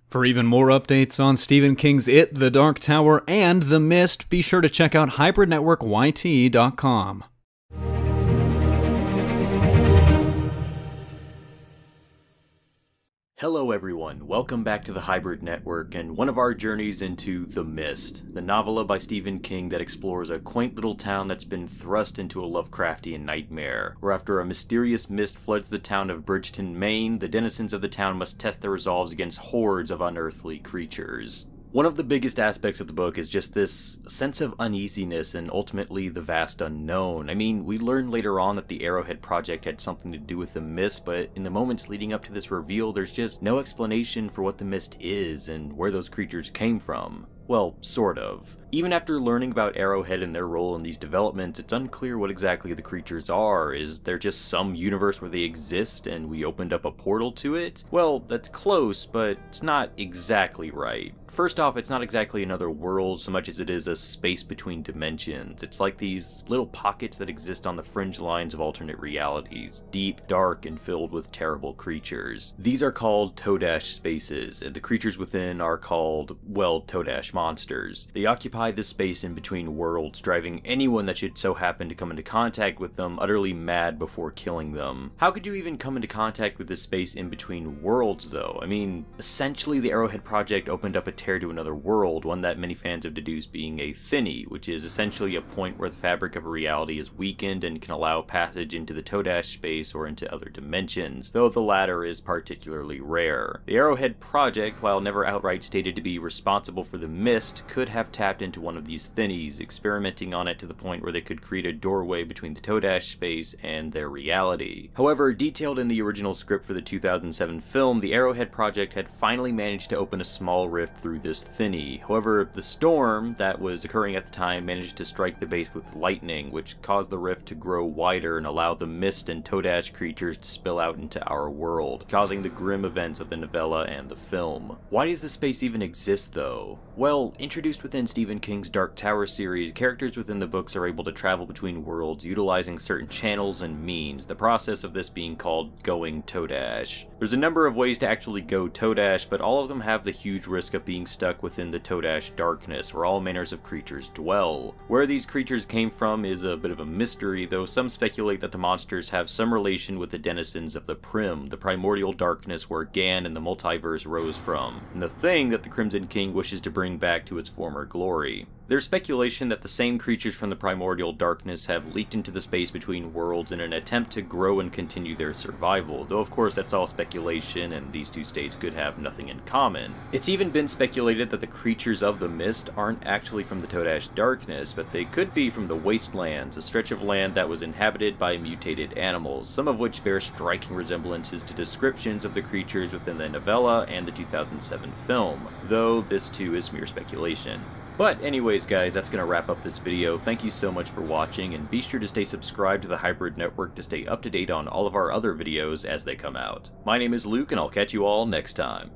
For even more updates on Stephen King's It, The Dark Tower, and The Mist, be sure to check out hybridnetworkyt.com. Hello everyone, welcome back to the Hybrid Network and one of our journeys into The Mist, the novella by Stephen King that explores a quaint little town that's been thrust into a Lovecraftian nightmare, where after a mysterious mist floods the town of Bridgeton, Maine, the denizens of the town must test their resolves against hordes of unearthly creatures. One of the biggest aspects of the book is just this sense of uneasiness and ultimately the vast unknown. I mean, we learn later on that the Arrowhead Project had something to do with the mist, but in the moments leading up to this reveal, there's just no explanation for what the mist is and where those creatures came from. Well, sort of. Even after learning about Arrowhead and their role in these developments, it's unclear what exactly the creatures are. Is there just some universe where they exist and we opened up a portal to it? Well, that's close, but it's not exactly right. First off, it's not exactly another world so much as it is a space between dimensions. It's like these little pockets that exist on the fringe lines of alternate realities, deep, dark, and filled with terrible creatures. These are called Todash spaces, and the creatures within are called, well, Todash monsters. They occupy this space in between worlds, driving anyone that should so happen to come into contact with them utterly mad before killing them. How could you even come into contact with this space in between worlds, though? I mean, essentially the Arrowhead Project opened up a tear to another world, one that many fans have deduced being a thinny, which is essentially a point where the fabric of a reality is weakened and can allow passage into the Todash space or into other dimensions, though the latter is particularly rare. The Arrowhead Project, while never outright stated to be responsible for the mist, could have tapped into one of these thinnies, experimenting on it to the point where they could create a doorway between the Todash space and their reality. However, detailed in the original script for the 2007 film, the Arrowhead Project had finally managed to open a small rift through this thinny. However, the storm that was occurring at the time managed to strike the base with lightning, which caused the rift to grow wider and allow the mist and Todash creatures to spill out into our world, causing the grim events of the novella and the film. Why does this space even exist, though? Well, introduced within Stephen King's Dark Tower series, characters within the books are able to travel between worlds utilizing certain channels and means, the process of this being called going Todash. There's a number of ways to actually go Todash, but all of them have the huge risk of being stuck within the Todash darkness, where all manners of creatures dwell. Where these creatures came from is a bit of a mystery, though some speculate that the monsters have some relation with the denizens of the Prim, the primordial darkness where Gan and the multiverse rose from, and the thing that the Crimson King wishes to bring back to its former glory. There's speculation that the same creatures from the primordial darkness have leaked into the space between worlds in an attempt to grow and continue their survival, though of course that's all speculation and these two states could have nothing in common. It's even been speculated that the creatures of the mist aren't actually from the Todash darkness, but they could be from the Wastelands, a stretch of land that was inhabited by mutated animals, some of which bear striking resemblances to descriptions of the creatures within the novella and the 2007 film, though this too is mere speculation. But anyways guys, that's going to wrap up this video. Thank you so much for watching, and be sure to stay subscribed to the Hybrid Network to stay up to date on all of our other videos as they come out. My name is Luke, and I'll catch you all next time.